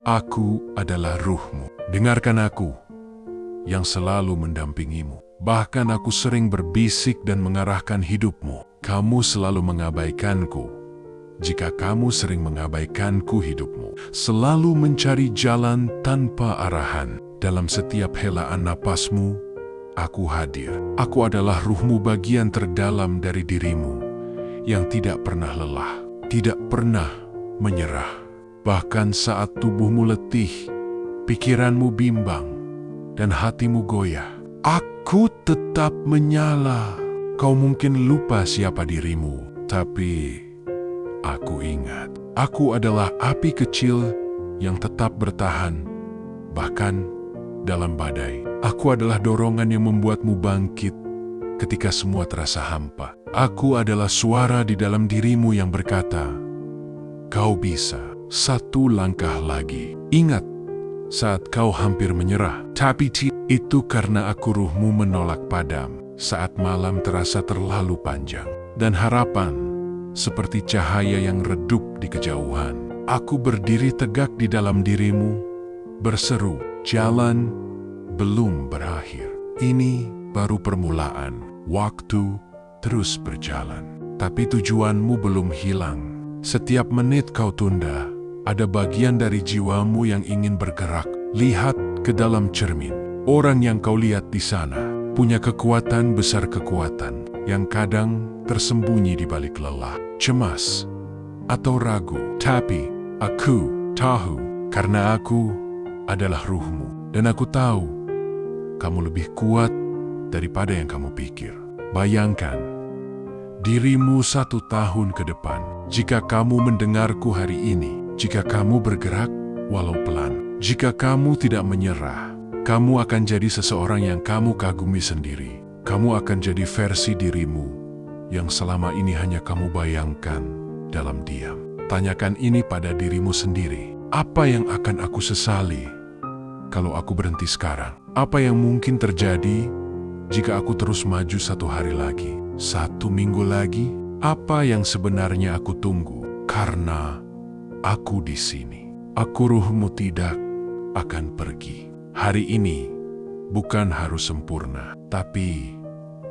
Aku adalah ruhmu. Dengarkan aku, yang selalu mendampingimu. Bahkan aku sering berbisik dan mengarahkan hidupmu. Kamu selalu mengabaikanku. Jika kamu sering mengabaikanku, hidupmu selalu mencari jalan tanpa arahan. Dalam setiap helaan napasmu, aku hadir. Aku adalah ruhmu, bagian terdalam dari dirimu, yang tidak pernah lelah, tidak pernah menyerah. Bahkan saat tubuhmu letih, pikiranmu bimbang, dan hatimu goyah, aku tetap menyala. Kau mungkin lupa siapa dirimu, tapi aku ingat. Aku adalah api kecil yang tetap bertahan, bahkan dalam badai. Aku adalah dorongan yang membuatmu bangkit ketika semua terasa hampa. Aku adalah suara di dalam dirimu yang berkata, kau bisa, satu langkah lagi. Ingat, saat kau hampir menyerah, tapi itu karena aku, ruhmu, menolak padam saat malam terasa terlalu panjang, dan harapan seperti cahaya yang redup di kejauhan. Aku berdiri tegak di dalam dirimu, berseru, jalan belum berakhir. Ini baru permulaan. Waktu terus berjalan, tapi tujuanmu belum hilang. Setiap menit kau tunda, ada bagian dari jiwamu yang ingin bergerak. Lihat ke dalam cermin. Orang yang kau lihat di sana punya kekuatan besar, kekuatan yang kadang tersembunyi di balik lelah, cemas, atau ragu. Tapi aku tahu, karena aku adalah ruhmu, dan aku tahu kamu lebih kuat daripada yang kamu pikir. Bayangkan dirimu 1 tahun ke depan. Jika kamu mendengarku hari ini, jika kamu bergerak walau pelan, jika kamu tidak menyerah, kamu akan jadi seseorang yang kamu kagumi sendiri. Kamu akan jadi versi dirimu yang selama ini hanya kamu bayangkan dalam diam. Tanyakan ini pada dirimu sendiri. Apa yang akan aku sesali kalau aku berhenti sekarang? Apa yang mungkin terjadi jika aku terus maju 1 hari lagi, 1 minggu lagi? Apa yang sebenarnya aku tunggu? Karena aku di sini. Aku, ruhmu, tidak akan pergi. Hari ini bukan harus sempurna, tapi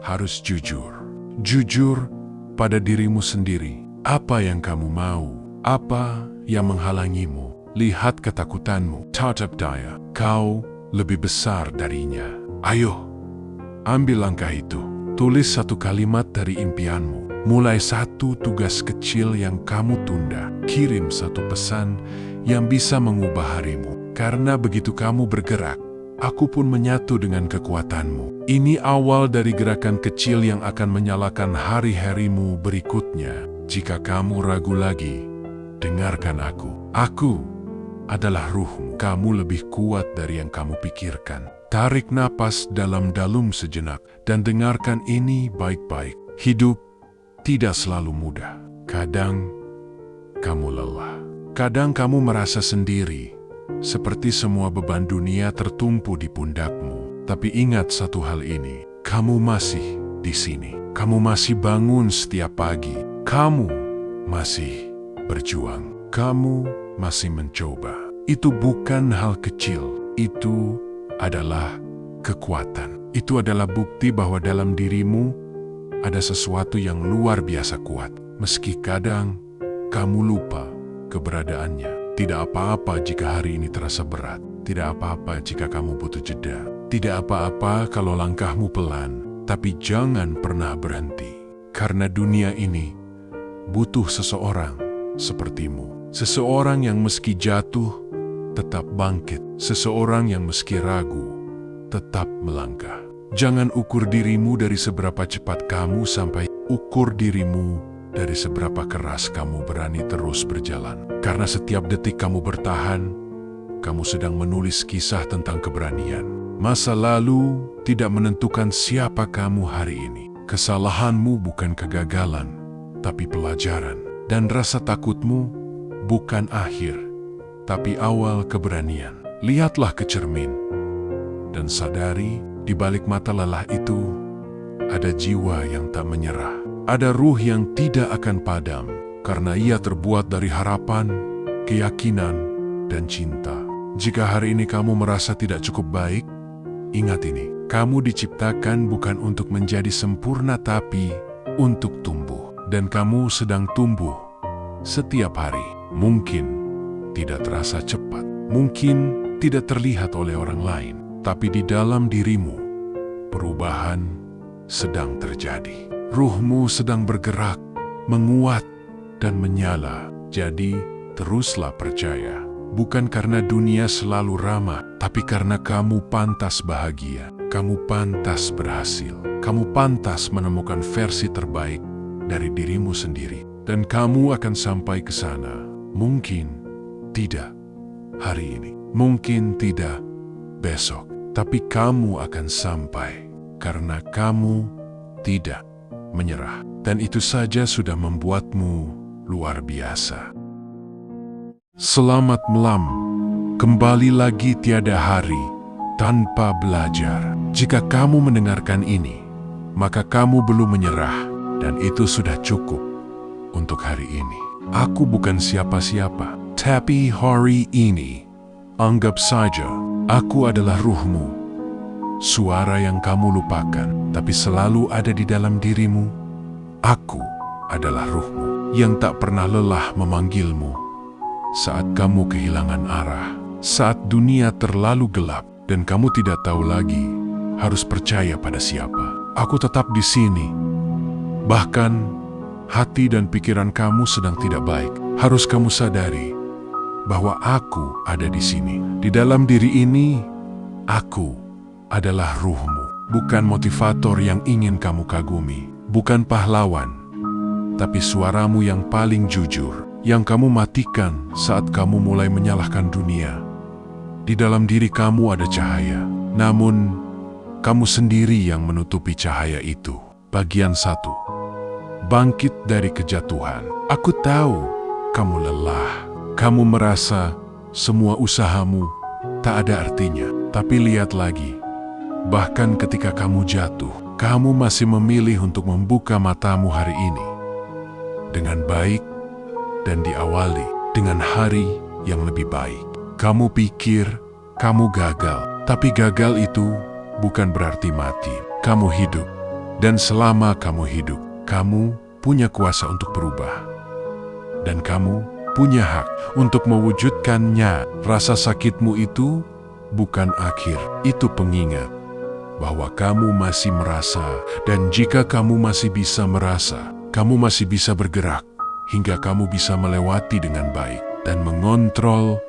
harus jujur. Jujur pada dirimu sendiri. Apa yang kamu mau? Apa yang menghalangimu? Lihat ketakutanmu. Tatap daya. Kau lebih besar darinya. Ayo, ambil langkah itu. Tulis 1 kalimat dari impianmu. Mulai 1 tugas kecil yang kamu tunda. Kirim 1 pesan yang bisa mengubah harimu. Karena begitu kamu bergerak, aku pun menyatu dengan kekuatanmu. Ini awal dari gerakan kecil yang akan menyalakan hari-harimu berikutnya. Jika kamu ragu lagi, dengarkan aku. Aku adalah ruhmu. Kamu lebih kuat dari yang kamu pikirkan. Tarik napas dalam-dalam sejenak dan dengarkan ini baik-baik. Hidup tidak selalu mudah. Kadang kamu lelah. Kadang kamu merasa sendiri, seperti semua beban dunia tertumpu di pundakmu. Tapi ingat satu hal ini, kamu masih di sini. Kamu masih bangun setiap pagi. Kamu masih berjuang. Kamu masih mencoba. Itu bukan hal kecil. Itu adalah kekuatan. Itu adalah bukti bahwa dalam dirimu ada sesuatu yang luar biasa kuat. Meski kadang kamu lupa keberadaannya. Tidak apa-apa jika hari ini terasa berat. Tidak apa-apa jika kamu butuh jeda. Tidak apa-apa kalau langkahmu pelan. Tapi jangan pernah berhenti. Karena dunia ini butuh seseorang sepertimu. Seseorang yang meski jatuh tetap bangkit. Seseorang yang meski ragu tetap melangkah. Jangan ukur dirimu dari seberapa cepat kamu sampai. Ukur dirimu dari seberapa keras kamu berani terus berjalan. Karena setiap detik kamu bertahan, kamu sedang menulis kisah tentang keberanian. Masa lalu tidak menentukan siapa kamu hari ini. Kesalahanmu bukan kegagalan, tapi pelajaran. Dan rasa takutmu bukan akhir, tapi awal keberanian. Lihatlah ke cermin dan sadari di balik mata lelah itu ada jiwa yang tak menyerah. Ada ruh yang tidak akan padam karena ia terbuat dari harapan, keyakinan, dan cinta. Jika hari ini kamu merasa tidak cukup baik, ingat ini, kamu diciptakan bukan untuk menjadi sempurna tapi untuk tumbuh. Dan kamu sedang tumbuh setiap hari. Mungkin tidak terasa cepat, mungkin tidak terlihat oleh orang lain, tapi di dalam dirimu, perubahan sedang terjadi. Ruhmu sedang bergerak, menguat, dan menyala. Jadi, teruslah percaya. Bukan karena dunia selalu ramah, tapi karena kamu pantas bahagia. Kamu pantas berhasil. Kamu pantas menemukan versi terbaik dari dirimu sendiri. Dan kamu akan sampai ke sana. Mungkin tidak hari ini. Mungkin tidak besok. Tapi kamu akan sampai karena kamu tidak menyerah. Dan itu saja sudah membuatmu luar biasa. Selamat malam. Kembali lagi tiada hari tanpa belajar. Jika kamu mendengarkan ini, maka kamu belum menyerah. Dan itu sudah cukup untuk hari ini. Aku bukan siapa-siapa. Tapi hari ini, anggap saja aku adalah ruhmu. Suara yang kamu lupakan, tapi selalu ada di dalam dirimu. Aku adalah ruhmu yang tak pernah lelah memanggilmu. Saat kamu kehilangan arah, saat dunia terlalu gelap, dan kamu tidak tahu lagi harus percaya pada siapa. Aku tetap di sini. Bahkan, hati dan pikiran kamu sedang tidak baik. Harus kamu sadari bahwa aku ada di sini. Di dalam diri ini, aku adalah ruhmu. Bukan motivator yang ingin kamu kagumi. Bukan pahlawan, tapi suaramu yang paling jujur, yang kamu matikan saat kamu mulai menyalahkan dunia. Di dalam diri kamu ada cahaya, namun kamu sendiri yang menutupi cahaya itu. Bagian 1. Bangkit dari kejatuhan. Aku tahu kamu lelah. Kamu merasa semua usahamu tak ada artinya. Tapi lihat lagi, bahkan ketika kamu jatuh, kamu masih memilih untuk membuka matamu hari ini dengan baik dan diawali dengan hari yang lebih baik. Kamu pikir kamu gagal, tapi gagal itu bukan berarti mati. Kamu hidup, dan selama kamu hidup, kamu punya kuasa untuk berubah. Dan kamu punya hak untuk mewujudkannya. Rasa sakitmu itu bukan akhir, itu pengingat bahwa kamu masih merasa. Dan jika kamu masih bisa merasa, kamu masih bisa bergerak hingga kamu bisa melewati dengan baik dan mengontrol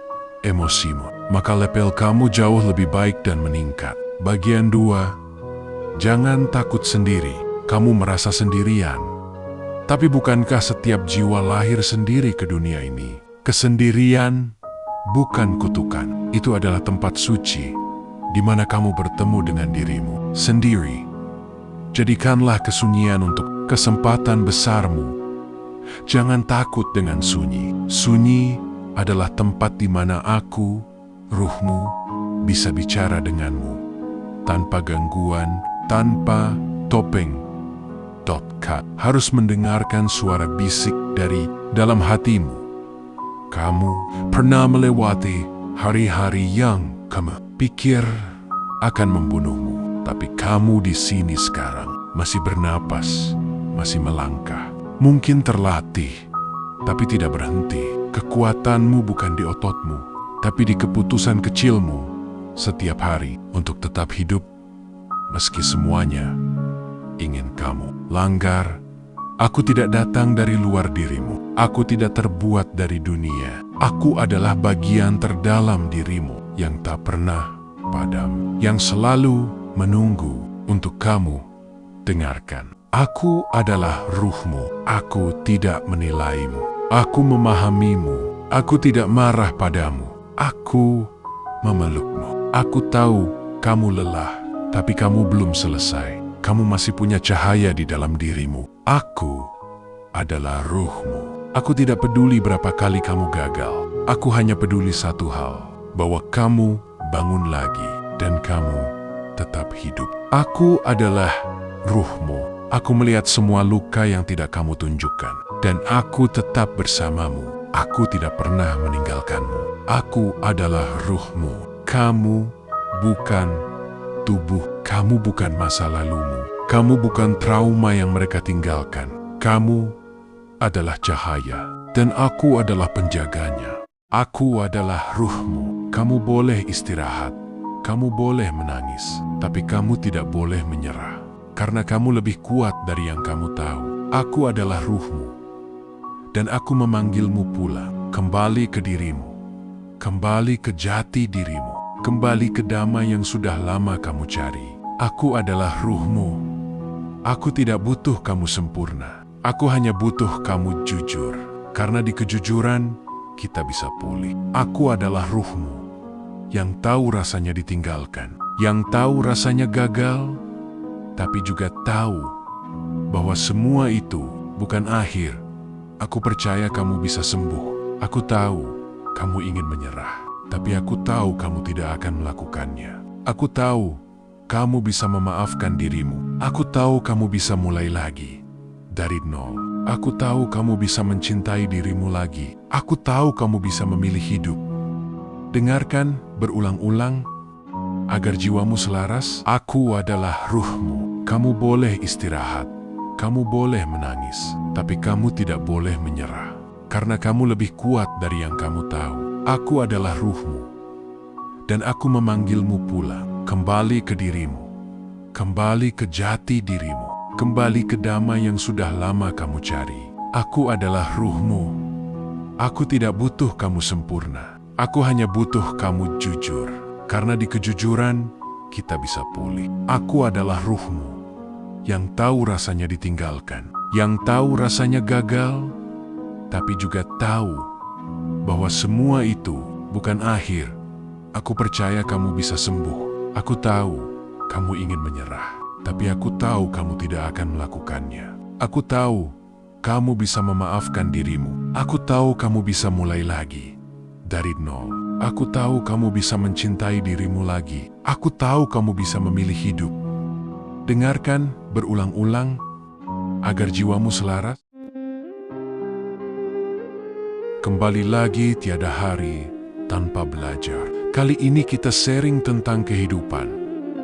emosimu, maka level kamu jauh lebih baik dan meningkat. Bagian 2, jangan takut sendiri. Kamu merasa sendirian. Tapi bukankah setiap jiwa lahir sendiri ke dunia ini? Kesendirian bukan kutukan. Itu adalah tempat suci di mana kamu bertemu dengan dirimu sendiri. Jadikanlah kesunyian untuk kesempatan besarmu. Jangan takut dengan sunyi. Sunyi adalah tempat di mana aku, ruhmu, bisa bicara denganmu. Tanpa gangguan, tanpa topeng. Harus mendengarkan suara bisik dari dalam hatimu. Kamu pernah melewati hari-hari yang kamu pikir akan membunuhmu. Tapi kamu di sini sekarang, masih bernapas, masih melangkah. Mungkin terlatih, tapi tidak berhenti. Kekuatanmu bukan di ototmu, tapi di keputusan kecilmu setiap hari untuk tetap hidup meski semuanya ingin kamu langgar. Aku tidak datang dari luar dirimu. Aku tidak terbuat dari dunia. Aku adalah bagian terdalam dirimu yang tak pernah padam, yang selalu menunggu untuk kamu dengarkan. Aku adalah ruhmu. Aku tidak menilaimu. Aku memahamimu. Aku tidak marah padamu. Aku memelukmu. Aku tahu kamu lelah, tapi kamu belum selesai. Kamu masih punya cahaya di dalam dirimu. Aku adalah ruhmu. Aku tidak peduli berapa kali kamu gagal. Aku hanya peduli satu hal, bahwa kamu bangun lagi dan kamu tetap hidup. Aku adalah ruhmu. Aku melihat semua luka yang tidak kamu tunjukkan. Dan aku tetap bersamamu. Aku tidak pernah meninggalkanmu. Aku adalah ruhmu. Kamu bukan tubuh. Kamu bukan masa lalumu. Kamu bukan trauma yang mereka tinggalkan. Kamu adalah cahaya. Dan aku adalah penjaganya. Aku adalah ruhmu. Kamu boleh istirahat. Kamu boleh menangis. Tapi kamu tidak boleh menyerah. Karena kamu lebih kuat dari yang kamu tahu. Aku adalah ruhmu. Dan aku memanggilmu pulang. Kembali ke dirimu. Kembali ke jati dirimu. Kembali ke damai yang sudah lama kamu cari. Aku adalah ruhmu. Aku tidak butuh kamu sempurna. Aku hanya butuh kamu jujur. Karena di kejujuran, kita bisa pulih. Aku adalah ruhmu. Yang tahu rasanya ditinggalkan. Yang tahu rasanya gagal. Tapi juga tahu bahwa semua itu bukan akhir. Aku percaya kamu bisa sembuh. Aku tahu kamu ingin menyerah. Tapi aku tahu kamu tidak akan melakukannya. Aku tahu kamu bisa memaafkan dirimu. Aku tahu kamu bisa mulai lagi dari nol. Aku tahu kamu bisa mencintai dirimu lagi. Aku tahu kamu bisa memilih hidup. Dengarkan berulang-ulang agar jiwamu selaras. Aku adalah ruhmu. Kamu boleh istirahat. Kamu boleh menangis. Tapi kamu tidak boleh menyerah. Karena kamu lebih kuat dari yang kamu tahu. Aku adalah ruhmu. Dan aku memanggilmu pulang. Kembali ke dirimu. Kembali ke jati dirimu. Kembali ke damai yang sudah lama kamu cari. Aku adalah ruhmu. Aku tidak butuh kamu sempurna. Aku hanya butuh kamu jujur. Karena di kejujuran, kita bisa pulih. Aku adalah ruhmu. Yang tahu rasanya ditinggalkan. Yang tahu rasanya gagal. Tapi juga tahu bahwa semua itu bukan akhir. Aku percaya kamu bisa sembuh. Aku tahu kamu ingin menyerah, tapi aku tahu kamu tidak akan melakukannya. Aku tahu kamu bisa memaafkan dirimu. Aku tahu kamu bisa mulai lagi dari nol. Aku tahu kamu bisa mencintai dirimu lagi. Aku tahu kamu bisa memilih hidup. Dengarkan berulang-ulang agar jiwamu selaras. Kembali lagi tiada hari tanpa belajar. Kali ini kita sharing tentang kehidupan.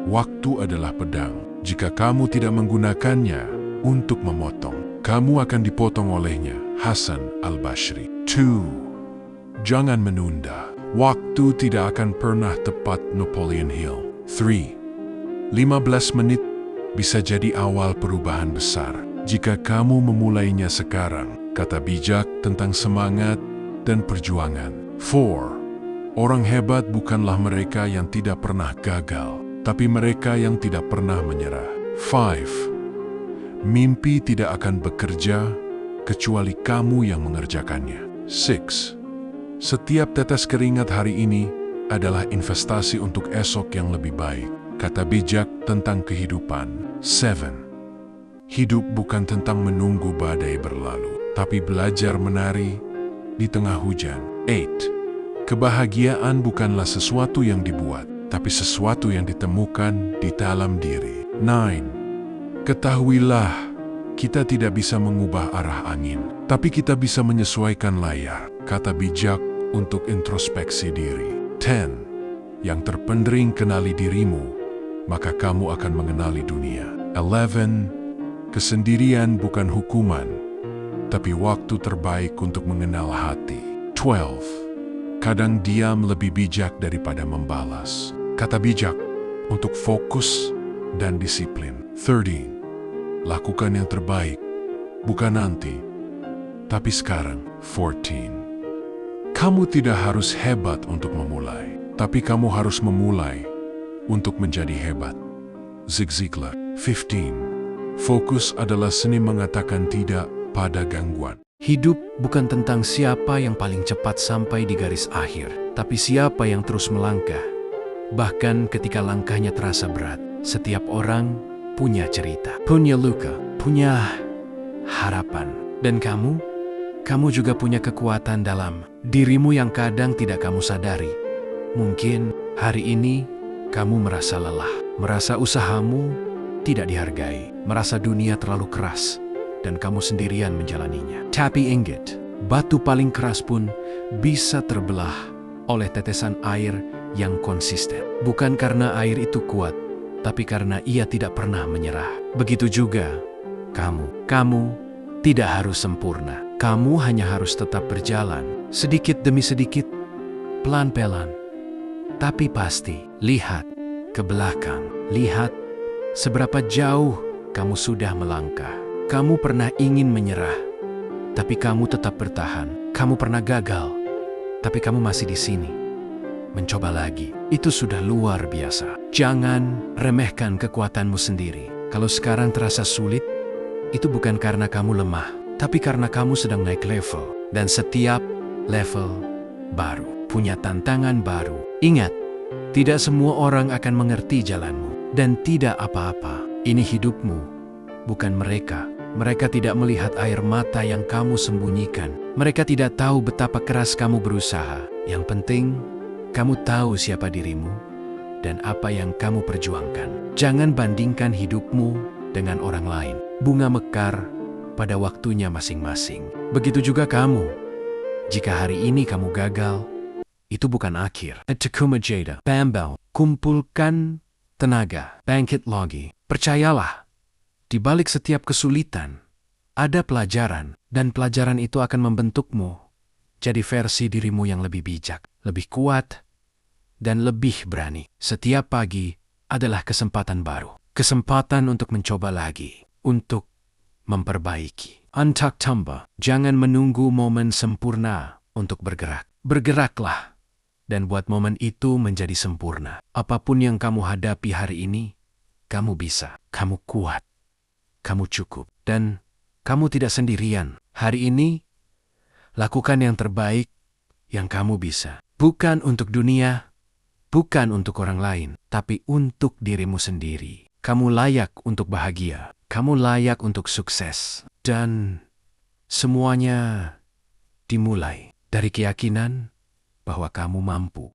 Waktu adalah pedang. Jika kamu tidak menggunakannya untuk memotong, kamu akan dipotong olehnya. Hasan Al-Basri. 2. Jangan menunda. Waktu tidak akan pernah tepat. Napoleon Hill. 3. 15 menit bisa jadi awal perubahan besar. Jika kamu memulainya sekarang. Kata bijak tentang semangat dan perjuangan. 4. Orang hebat bukanlah mereka yang tidak pernah gagal, tapi mereka yang tidak pernah menyerah. 5. Mimpi tidak akan bekerja kecuali kamu yang mengerjakannya. 6. Setiap tetes keringat hari ini adalah investasi untuk esok yang lebih baik. Kata bijak tentang kehidupan. 7. Hidup bukan tentang menunggu badai berlalu, tapi belajar menari di tengah hujan. 8. Kebahagiaan bukanlah sesuatu yang dibuat, tapi sesuatu yang ditemukan di dalam diri. 9. Ketahuilah, kita tidak bisa mengubah arah angin, tapi kita bisa menyesuaikan layar. Kata bijak untuk introspeksi diri. 10. Yang terpendering kenali dirimu, maka kamu akan mengenali dunia. 11. Kesendirian bukan hukuman, tapi waktu terbaik untuk mengenal hati. 12. Kadang diam lebih bijak daripada membalas. Kata bijak untuk fokus dan disiplin. 13. Lakukan yang terbaik, bukan nanti, tapi sekarang. 14. Kamu tidak harus hebat untuk memulai, tapi kamu harus memulai untuk menjadi hebat. Zig Ziglar. 15. Fokus adalah seni mengatakan tidak pada gangguan. Hidup bukan tentang siapa yang paling cepat sampai di garis akhir, tapi siapa yang terus melangkah. Bahkan ketika langkahnya terasa berat, setiap orang punya cerita, punya luka, punya harapan. Dan kamu juga punya kekuatan dalam dirimu yang kadang tidak kamu sadari. Mungkin hari ini kamu merasa lelah, merasa usahamu tidak dihargai, merasa dunia terlalu keras, dan kamu sendirian menjalaninya. Tapi ingat, batu paling keras pun bisa terbelah oleh tetesan air yang konsisten. Bukan karena air itu kuat, tapi karena ia tidak pernah menyerah. Begitu juga kamu. Kamu tidak harus sempurna. Kamu hanya harus tetap berjalan, sedikit demi sedikit, pelan-pelan. Tapi pasti, lihat ke belakang. Lihat seberapa jauh kamu sudah melangkah. Kamu pernah ingin menyerah, tapi kamu tetap bertahan. Kamu pernah gagal, tapi kamu masih di sini. Mencoba lagi, itu sudah luar biasa. Jangan remehkan kekuatanmu sendiri. Kalau sekarang terasa sulit, itu bukan karena kamu lemah, tapi karena kamu sedang naik level. Dan setiap level baru punya tantangan baru. Ingat, tidak semua orang akan mengerti jalanmu. Dan tidak apa-apa, ini hidupmu, bukan mereka. Mereka tidak melihat air mata yang kamu sembunyikan. Mereka tidak tahu betapa keras kamu berusaha. Yang penting, kamu tahu siapa dirimu dan apa yang kamu perjuangkan. Jangan bandingkan hidupmu dengan orang lain. Bunga mekar pada waktunya masing-masing. Begitu juga kamu. Jika hari ini kamu gagal, itu bukan akhir. Takuma Jada, Bambel, kumpulkan tenaga, bangkit lagi. Percayalah, di balik setiap kesulitan, ada pelajaran. Dan pelajaran itu akan membentukmu jadi versi dirimu yang lebih bijak, lebih kuat, dan lebih berani. Setiap pagi adalah kesempatan baru. Kesempatan untuk mencoba lagi, untuk memperbaiki. Antak tamba, jangan menunggu momen sempurna untuk bergerak. Bergeraklah, dan buat momen itu menjadi sempurna. Apapun yang kamu hadapi hari ini, kamu bisa, kamu kuat, kamu cukup, dan kamu tidak sendirian. Hari ini, lakukan yang terbaik yang kamu bisa. Bukan untuk dunia, bukan untuk orang lain, tapi untuk dirimu sendiri. Kamu layak untuk bahagia, kamu layak untuk sukses. Dan semuanya dimulai dari keyakinan bahwa kamu mampu.